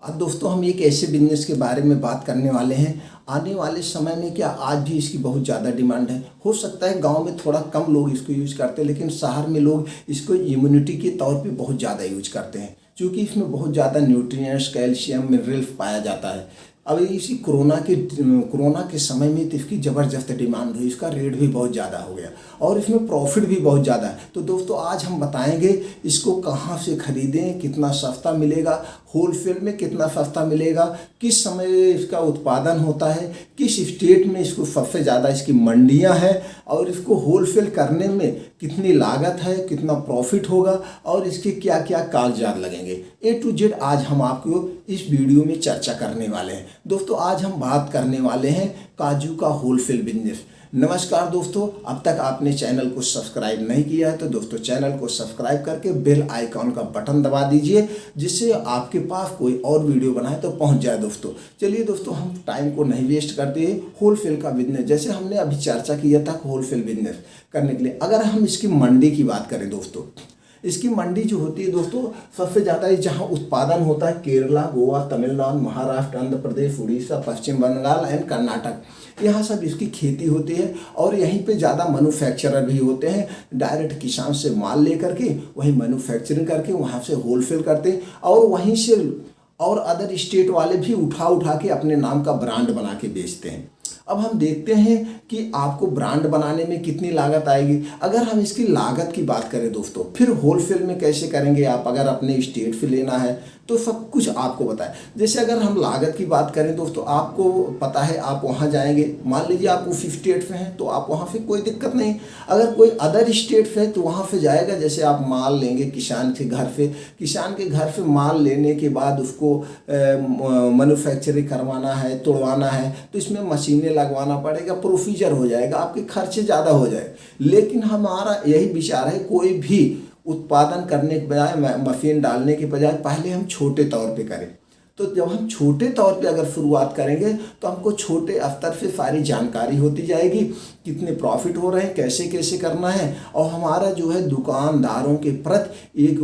अब दोस्तों हम एक ऐसे बिजनेस के बारे में बात करने वाले हैं। आने वाले समय में क्या आज भी इसकी बहुत ज़्यादा डिमांड है। हो सकता है गांव में थोड़ा कम लोग इसको यूज़ करते हैं, लेकिन शहर में लोग इसको इम्यूनिटी के तौर पे बहुत ज़्यादा यूज करते हैं, क्योंकि इसमें बहुत ज़्यादा न्यूट्रिएंट्स, कैल्शियम, मिनरल्स पाया जाता है। अब इसी कोरोना के समय में तो इसकी ज़बरदस्त डिमांड हुई, इसका रेट भी बहुत ज़्यादा हो गया और इसमें प्रॉफिट भी बहुत ज़्यादा है। तो दोस्तों आज हम बताएंगे इसको कहाँ से खरीदें, कितना सस्ता मिलेगा, होलसेल में कितना सस्ता मिलेगा, किस समय इसका उत्पादन होता है, किस स्टेट में इसको सबसे ज़्यादा इसकी मंडियाँ हैं और इसको होलसेल करने में कितनी लागत है, कितना प्रॉफिट होगा और इसके क्या क्या कागजात लगेंगे। A to Z आज हम आपको इस वीडियो में चर्चा करने वाले हैं। दोस्तों आज हम बात करने वाले हैं काजू का होलसेल बिजनेस। नमस्कार दोस्तों, अब तक आपने चैनल को सब्सक्राइब नहीं किया है तो दोस्तों चैनल को सब्सक्राइब करके बेल आइकॉन का बटन दबा दीजिए, जिससे आपके पास कोई और वीडियो बनाए तो पहुंच जाए। दोस्तों चलिए दोस्तों हम टाइम को नहीं वेस्ट करते हैं। होलसेल का बिजनेस जैसे हमने अभी चर्चा किया था, होलसेल बिजनेस करने के लिए अगर हम इसकी मंडी की बात करें दोस्तों, इसकी मंडी जो होती है दोस्तों सबसे ज़्यादा जहाँ उत्पादन होता है केरला, गोवा, तमिलनाडु, महाराष्ट्र, आंध्र प्रदेश, उड़ीसा, पश्चिम बंगाल एंड कर्नाटक, यहाँ सब इसकी खेती होती है और यहीं पे ज़्यादा मैन्युफैक्चरर भी होते हैं। डायरेक्ट किसान से माल लेकर के वहीं मैन्युफैक्चरिंग करके वहाँ से होलसेल करते हैं और वहीं से और अदर स्टेट वाले भी उठा के अपने नाम का ब्रांड बना के बेचते हैं। अब हम देखते हैं कि आपको ब्रांड बनाने में कितनी लागत आएगी। अगर हम इसकी लागत की बात करें दोस्तों, फिर होलसेल में कैसे करेंगे आप, अगर अपने स्टेट से लेना है तो सब कुछ आपको बताएं। जैसे अगर हम लागत की बात करें दोस्तों, आपको पता है आप वहाँ जाएंगे, मान लीजिए आप उस स्टेट से हैं तो आप वहाँ से कोई दिक्कत नहीं। अगर कोई अदर स्टेट से है तो वहाँ से जाएगा। जैसे आप माल लेंगे किसान के घर से, किसान के घर से माल लेने के बाद उसको मैन्युफैक्चरिंग करवाना है, तोड़वाना है, तो इसमें मशीनें लगवाना पड़ेगा, प्रोसीजर हो जाएगा, आपके खर्चे ज़्यादा हो जाए। लेकिन हमारा यही विचार है, कोई भी उत्पादन करने के बजाय, मशीन डालने के बजाय पहले हम छोटे तौर पे करें। तो जब हम छोटे तौर पे अगर शुरुआत करेंगे तो हमको छोटे स्तर से सारी जानकारी होती जाएगी, कितने प्रॉफिट हो रहे हैं, कैसे कैसे करना है, और हमारा जो है दुकानदारों के प्रति एक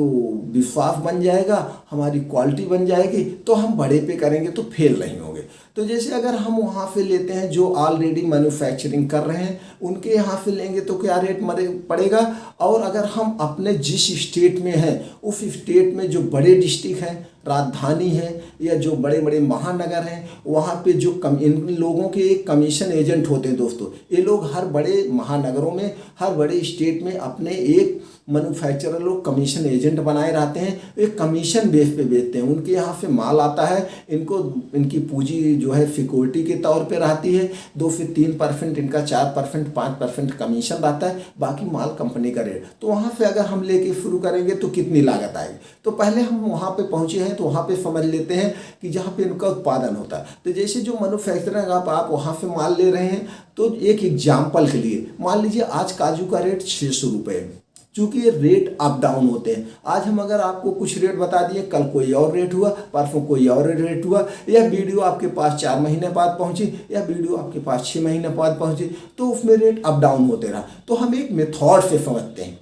विश्वास बन जाएगा, हमारी क्वालिटी बन जाएगी, तो हम बड़े पे करेंगे तो फेल नहीं होंगे। तो जैसे अगर हम वहाँ से लेते हैं जो ऑलरेडी मैन्युफैक्चरिंग कर रहे हैं, उनके यहाँ से लेंगे तो क्या रेट पड़ेगा। और अगर हम अपने जिस स्टेट में हैं उस स्टेट में जो बड़े डिस्ट्रिक्ट हैं, राजधानी है या जो बड़े बड़े महानगर हैं, वहाँ पे जो इन लोगों के एक कमीशन एजेंट होते हैं दोस्तों। ये लोग हर बड़े महानगरों में, हर बड़े स्टेट में अपने एक मैन्युफैक्चरर लोग कमीशन एजेंट बनाए रहते हैं, एक कमीशन बेस पे बेचते हैं। उनके यहाँ से माल आता है, इनको इनकी पूंजी जो है सिक्योरिटी के तौर पे रहती है, 2 से 3%, इनका 4%, 5% कमीशन रहता है, बाकी माल कंपनी का रेट। तो वहाँ से अगर हम लेके शुरू करेंगे तो कितनी लागत आएगी। तो पहले हम वहाँ पे पहुँचे हैं तो वहाँ पे समझ लेते हैं कि जहाँ पे इनका उत्पादन होता है। तो जैसे जो मैन्युफैक्चरिंग आप वहाँ से माल ले रहे हैं, तो एक एग्जाम्पल के लिए मान लीजिए आज काजू का रेट 600 रुपये है। चूँकि ये रेट अप डाउन होते हैं, आज हम अगर आपको कुछ रेट बता दिए, कल कोई और रेट हुआ, परसों कोई और रेट हुआ, या वीडियो आपके पास 4 महीने बाद पहुंची या वीडियो आपके पास 6 महीने बाद पहुंची, तो उसमें रेट अप डाउन होते रहा। तो हम एक मेथड से समझते हैं।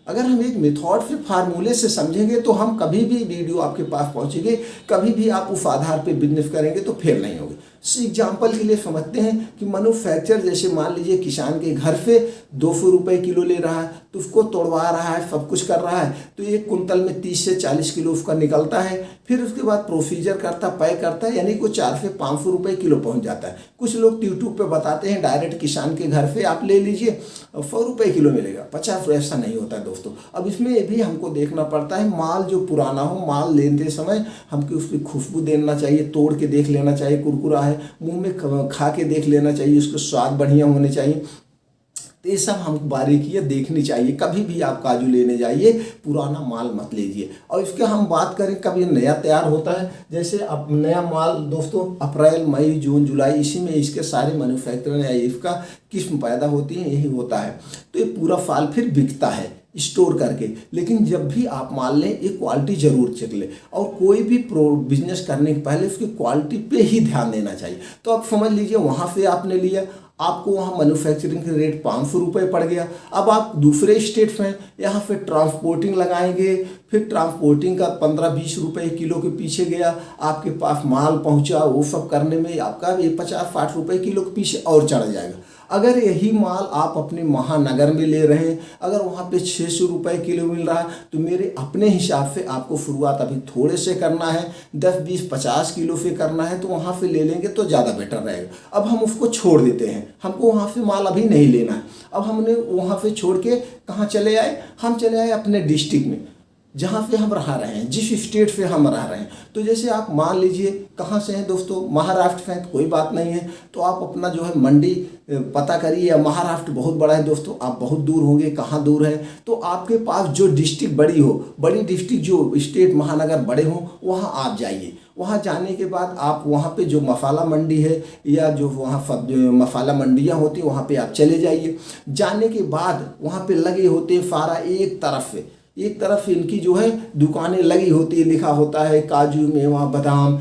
अगर हम एक मेथड से फार्मूले से समझेंगे तो हम कभी भी वीडियो आपके पास पहुंचेंगे, कभी भी आप उस आधार पे बिजनेस करेंगे तो फेल नहीं होगे। एग्जाम्पल के लिए समझते हैं कि मैन्युफैक्चर जैसे मान लीजिए किसान के घर से 200 रुपये किलो ले रहा है, तो उसको तोड़वा रहा है, सब कुछ कर रहा है, तो एक कुंतल में 30 से 40 किलो उसका निकलता है। फिर उसके बाद प्रोसीजर करता, पैक करता है, यानी कि 400 से 500 रुपये किलो पहुंच जाता है। कुछ लोग यूट्यूब पे बताते हैं डायरेक्ट किसान के घर से आप ले लीजिए 100 रुपये किलो मिलेगा, 50। ऐसा नहीं होता है दोस्तों। अब इसमें भी हमको देखना पड़ता है, माल जो पुराना हो, माल लेते समय हमको उसकी खुशबू देना चाहिए, तोड़ के देख लेना चाहिए कुरकुरा है, मुंह में खा के देख लेना चाहिए, उसके स्वाद बढ़िया होने चाहिए। तो ये सब हम बारीकियाँ देखनी चाहिए। कभी भी आप काजू लेने जाइए पुराना माल मत लीजिए। और इसके हम बात करें कब ये नया तैयार होता है, जैसे अब नया माल दोस्तों अप्रैल, मई, जून, जुलाई, इसी में इसके सारे मैन्युफैक्चरिंग या इसका किस्म पैदा होती है, यही होता है। तो ये पूरा साल फिर बिकता है। स्टोर करके। लेकिन जब भी आप माल लें एक क्वालिटी ज़रूर चेक लें, और कोई भी बिजनेस करने के पहले उसकी क्वालिटी पे ही ध्यान देना चाहिए। तो आप समझ लीजिए वहाँ से आपने लिया, आपको वहाँ मैन्युफैक्चरिंग का रेट 500 रुपये पड़ गया। अब आप दूसरे स्टेट में यहाँ पे ट्रांसपोर्टिंग लगाएंगे, फिर ट्रांसपोर्टिंग का 15-20 रुपये किलो के पीछे गया, आपके पास माल पहुँचा, वो सब करने में आपका ये 50-60 रुपये किलो के पीछे और चढ़ जाएगा। अगर यही माल आप अपने महानगर में ले रहे हैं, अगर वहाँ पे 600 रुपये किलो मिल रहा है, तो मेरे अपने हिसाब से आपको शुरुआत अभी थोड़े से करना है, 10-20-50 किलो से करना है, तो वहाँ से ले लेंगे तो ज़्यादा बेटर रहेगा। अब हम उसको छोड़ देते हैं, हमको वहाँ से माल अभी नहीं लेना है। अब हमने वहाँ से छोड़ के कहाँ चले आए, हम चले आए अपने डिस्ट्रिक्ट में, जहाँ पे हम रह रहे हैं, जिस स्टेट से हम रह रहे हैं। तो जैसे आप मान लीजिए कहाँ से हैं दोस्तों, महाराष्ट्र से हैं तो कोई बात नहीं है, तो आप अपना जो है मंडी पता करिए। या महाराष्ट्र बहुत बड़ा है दोस्तों, आप बहुत दूर होंगे, कहाँ दूर है, तो आपके पास जो डिस्ट्रिक्ट बड़ी हो, बड़ी डिस्ट्रिक्ट जो स्टेट महानगर बड़े हों, वहाँ आप जाइए। वहाँ जाने के बाद आप वहाँ पे जो मसाला मंडी है या जो वहाँ मसाला मंडियाँ होती हैं, वहाँ पे आप चले जाइए। जाने के बाद वहाँ पे लगे होते हैं सारा एक तरफ इनकी जो है दुकानें लगी होती है, लिखा होता है काजू मेवा बादाम,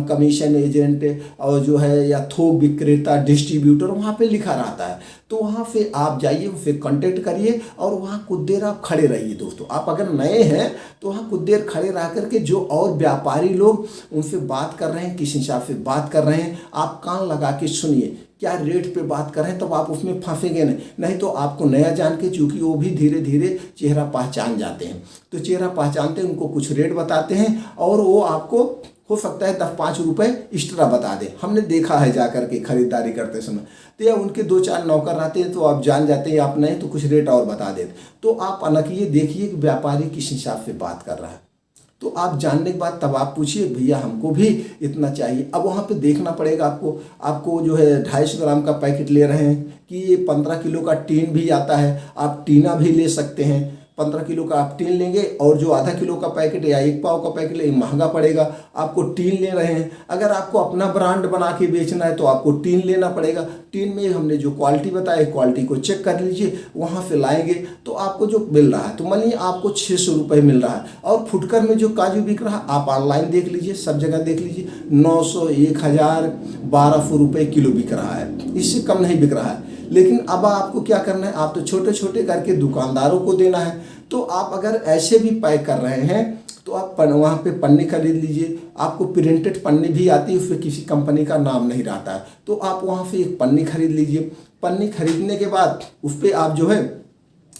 कमीशन एजेंट और जो है या थोक विक्रेता डिस्ट्रीब्यूटर, वहाँ पे लिखा रहता है। तो वहाँ पे आप जाइए, फिर कांटेक्ट करिए और वहाँ कुछ देर आप खड़े रहिए दोस्तों। आप अगर नए हैं तो वहाँ कुछ देर खड़े रह करके जो और व्यापारी लोग उनसे बात कर रहे हैं, किस हिसाब से बात कर रहे हैं, आप कान लगा के सुनिए क्या रेट पे बात कर रहे हैं, तब आप उसमें फंसेंगे नहीं तो आपको नया जान के, चूँकि वो भी धीरे धीरे चेहरा पहचान जाते हैं, तो चेहरा पहचानते हैं, उनको कुछ रेट बताते हैं और वो आपको हो सकता है 10-5 रुपये एक्स्ट्रा बता दें। हमने देखा है जा करके खरीदारी करते समय, तो या उनके 2-4 नौकर रहते हैं तो आप जान जाते हैं, आप नहीं तो कुछ रेट और बता देते। तो आप अनकिए देखिए कि व्यापारी किस हिसाब से बात कर रहा है, तो आप जानने के बाद तब आप पूछिए भैया हमको भी इतना चाहिए। अब वहाँ पे देखना पड़ेगा आपको जो है 250 ग्राम का पैकेट ले रहे हैं कि ये 15 किलो का टीन भी आता है, आप टीना भी ले सकते हैं। 15 किलो का आप टीन लेंगे और जो आधा किलो का पैकेट या 1 पाव का पैकेट ले महंगा पड़ेगा, आपको टीन ले रहे हैं। अगर आपको अपना ब्रांड बना के बेचना है तो आपको टीन लेना पड़ेगा। टीन में हमने जो क्वालिटी बताई, क्वालिटी को चेक कर लीजिए, वहाँ से लाएंगे तो आपको जो मिल रहा है, तो मानिए आपको 600 रुपये मिल रहा है। और फुटकर में जो काजू बिक रहा है आप ऑनलाइन देख लीजिए, सब जगह देख लीजिए, 900, 1000, 1200 रुपये किलो बिक रहा है, इससे कम नहीं बिक रहा है। लेकिन अब आपको क्या करना है, आप तो छोटे छोटे करके दुकानदारों को देना है। तो आप अगर ऐसे भी पैक कर रहे हैं तो आप वहाँ पे पन्नी खरीद लीजिए। आपको प्रिंटेड पन्नी भी आती है, उसमें किसी कंपनी का नाम नहीं रहता है, तो आप वहाँ से एक पन्नी खरीद लीजिए। पन्नी खरीदने के बाद उस पर आप जो है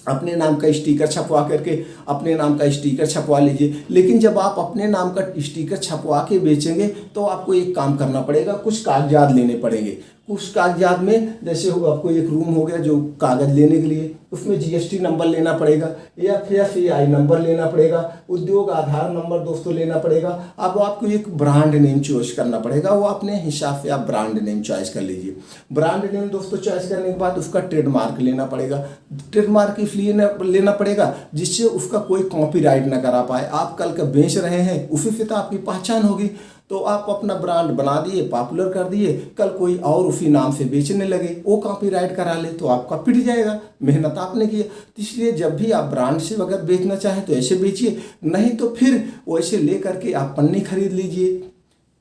अपने नाम का स्टिकर छपवा करके अपने नाम का स्टिकर छपवा लीजिए। लेकिन जब आप अपने नाम का स्टिकर छपवा के बेचेंगे तो आपको एक काम करना पड़ेगा, कुछ कागजात लेने पड़ेंगे। कुछ कागजात में जैसे आपको एक रूम हो गया जो कागज़ लेने के लिए, उसमें जीएसटी नंबर लेना पड़ेगा या फिर FAI नंबर लेना पड़ेगा, उद्योग आधार नंबर दोस्तों लेना पड़ेगा। अब आपको एक ब्रांड नेम चॉइस करना पड़ेगा, वो अपने हिसाब से आप ब्रांड नेम चॉइस कर लीजिए। ब्रांड नेम दोस्तों चॉइस करने के बाद उसका ट्रेडमार्क लेना पड़ेगा। ट्रेडमार्क इसलिए लेना पड़ेगा जिससे उसका कोई कॉपीराइट ना करा पाए। आप कल का बेच रहे हैं, उसी से तो आपकी पहचान होगी। तो आप अपना ब्रांड बना दिए, पॉपुलर कर दिए, कल कोई और उसी नाम से बेचने लगे, वो कॉपीराइट करा ले तो आपका पिट जाएगा, मेहनत आपने की। तो इसलिए जब भी आप ब्रांड से अगर बेचना चाहें तो ऐसे बेचिए, नहीं तो फिर वैसे ले करके आप पन्नी खरीद लीजिए।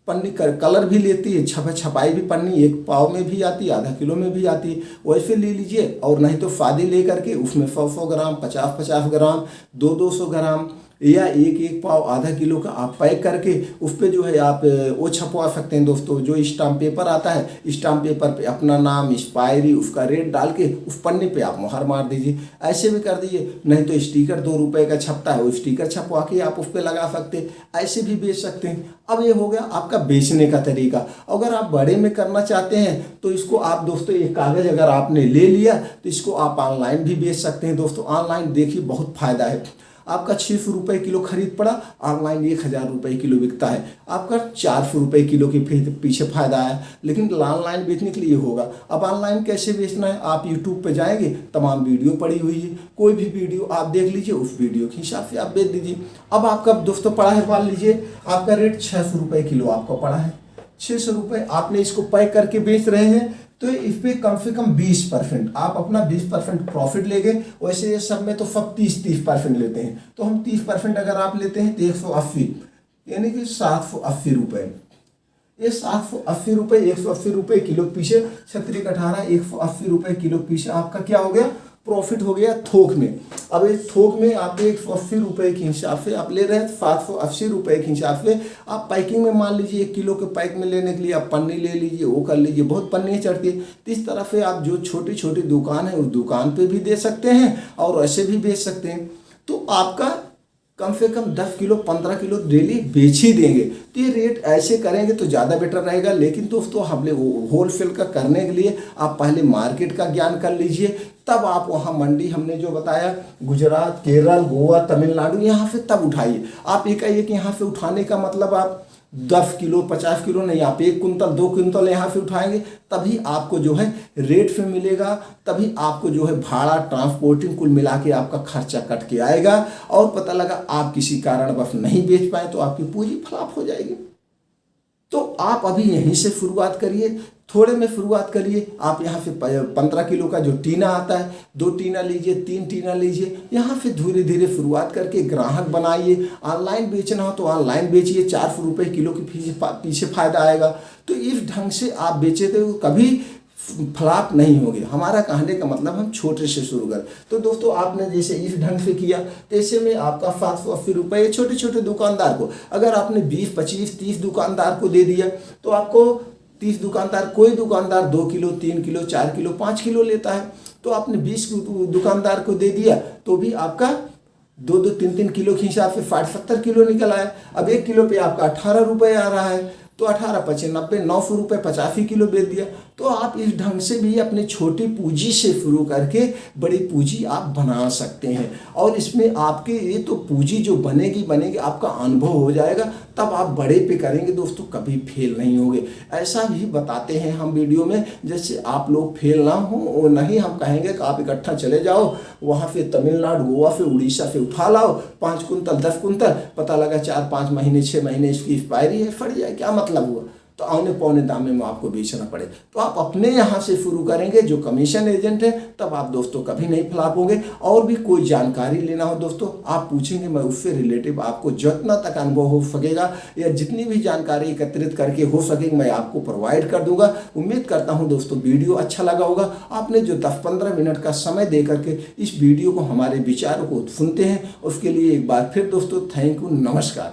पन्नी कलर भी लेती है, छपाई भी पन्नी 1 पाव में भी आती है, आधा किलो में भी आती है, वैसे ले लीजिए। और नहीं तो फादी ले करके उसमें 100-100 ग्राम, 50-50 ग्राम, 200-200 ग्राम या 1-1 पाव, आधा किलो का आप पैक करके उस पर जो है आप वो छपवा सकते हैं दोस्तों। जो स्टाम्प पेपर आता है, स्टाम्प पेपर पे अपना नाम, एक्सपायरी, उसका रेट डाल के उस पन्ने पे आप मुहर मार दीजिए। ऐसे भी कर दीजिए। नहीं तो स्टिकर 2 रुपये का छपता है, वो स्टिकर छपवा के आप उस पर लगा सकते हैं, ऐसे भी बेच सकते हैं। अब ये हो गया आपका बेचने का तरीका। अगर आप बड़े में करना चाहते हैं तो इसको आप दोस्तों एक कागज़ अगर आपने ले लिया तो इसको आप ऑनलाइन भी बेच सकते हैं दोस्तों। ऑनलाइन देखिए बहुत फ़ायदा है। आपका 600 रुपये किलो खरीद पड़ा, ऑनलाइन 1000 रुपये किलो बिकता है, आपका 400 रुपये किलो के पीछे फायदा है। लेकिन ऑनलाइन बेचने के लिए होगा। अब ऑनलाइन कैसे बेचना है, आप यूट्यूब पे जाएंगे, तमाम वीडियो पड़ी हुई है, कोई भी वीडियो आप देख लीजिए, उस वीडियो के हिसाब से आप बेच दीजिए। अब आपका दोस्तों पड़ा है, मान लीजिए आपका रेट 600 रुपये किलो आपका पड़ा है, 600 रुपये आपने इसको पैक करके बेच रहे हैं, तो इस पे कम से कम 20% आप अपना 20% प्रॉफिट लेंगे। वैसे ये सब में तो सब 30% लेते हैं, तो हम 30% अगर आप लेते हैं तो 180 यानी कि 780 रुपये। ये 780 रुपये 180 रुपये किलो पीछे 36/18 180 रुपये किलो पीछे आपका क्या हो गया, प्रॉफिट हो गया थोक में। अब इस थोक में आप 180 रुपये के हिसाब से आप ले रहे हैं 780 रुपये के हिसाब से आप पैकिंग में मान लीजिए 1 किलो के पैक में लेने के लिए आप पन्नी ले लीजिए, वो कर लीजिए, बहुत पन्नी चढ़ती है। तो इस तरह से आप जो छोटी छोटी दुकान है उस दुकान पे भी दे सकते हैं और ऐसे भी बेच सकते हैं। तो आपका कम से कम 10 किलो 15 किलो डेली बेच ही देंगे। तो ये रेट ऐसे करेंगे तो ज़्यादा बेटर रहेगा। लेकिन दोस्तों हमने होलसेल का करने के लिए आप पहले मार्केट का ज्ञान कर लीजिए, तब आप वहाँ मंडी हमने जो बताया गुजरात, केरल, गोवा, तमिलनाडु यहाँ से तब उठाइए। आप एक यहाँ से उठाने का मतलब आप 10 किलो 50 किलो नहीं, आप 1 कुंतल 2 कुंतल यहाँ से उठाएंगे तभी आपको जो है रेट पे मिलेगा, तभी आपको जो है भाड़ा ट्रांसपोर्टिंग कुल मिला के आपका खर्चा कट के आएगा। और पता लगा आप किसी कारणवश नहीं बेच पाए तो आपकी पूंजी फ्लॉप हो जाएगी। तो आप अभी यहीं से शुरुआत करिए, थोड़े में शुरुआत करिए। आप यहाँ से 15 किलो का जो टीना आता है 2 टीना लीजिए, 3 टीना लीजिए, यहाँ से धीरे धीरे शुरुआत करके ग्राहक बनाइए। ऑनलाइन बेचना हो तो ऑनलाइन बेचिए, 400 रुपये किलो के पीछे फायदा आएगा। तो इस ढंग से आप बेचे तो कभी फ्लॉप नहीं होगी। हमारा कहने का मतलब हम छोटे से शुरू करें। तो दोस्तों आपने जैसे इस ढंग से किया तो ऐसे में आपका 780 रुपये छोटे छोटे दुकानदार को, अगर आपने 20 25 30 दुकानदार को दे दिया तो आपको 30 दुकानदार, कोई दुकानदार 2 किलो 3 किलो 4 किलो 5 किलो लेता है, तो आपने 20 दुकानदार को दे दिया तो भी आपका 2 3 किलो के हिसाब से 60-70 किलो निकल आया। अब 1 किलो पे आपका 18 रुपये आ रहा है, तो 18 5 90 900 रुपये 85 किलो बेच दिया। तो आप इस ढंग से भी अपनी छोटी पूंजी से शुरू करके बड़ी पूंजी आप बना सकते हैं। और इसमें आपके ये तो पूंजी जो बनेगी आपका अनुभव हो जाएगा, तब आप बड़े पे करेंगे दोस्तों, कभी फेल नहीं होंगे। ऐसा भी बताते हैं हम वीडियो में, जैसे आप लोग फेल ना हो और नहीं हम कहेंगे कि आप इकट्ठा चले जाओ वहाँ से तमिलनाडु, गोवा से, उड़ीसा से उठा लाओ 5 कुंतल 10 कुंतल, पता लगा 4-5 महीने 6 महीने इसकी एक्सपायरी है, फट जाए, क्या मतलब हुआ। तो औने पौने दाम में आपको बेचना पड़े। तो आप अपने यहाँ से शुरू करेंगे जो कमीशन एजेंट है, तब आप दोस्तों कभी नहीं फ्लॉप होंगे। और भी कोई जानकारी लेना हो दोस्तों आप पूछेंगे, मैं उससे रिलेटिव आपको जितना तक अनुभव हो सकेगा या जितनी भी जानकारी एकत्रित करके हो सकेगी मैं आपको प्रोवाइड कर दूंगा। उम्मीद करता हूँ दोस्तों वीडियो अच्छा लगा होगा। आपने जो 10-15 मिनट का समय दे करके इस वीडियो को, हमारे विचारों को सुनते हैं, उसके लिए एक बार फिर दोस्तों थैंक यू, नमस्कार।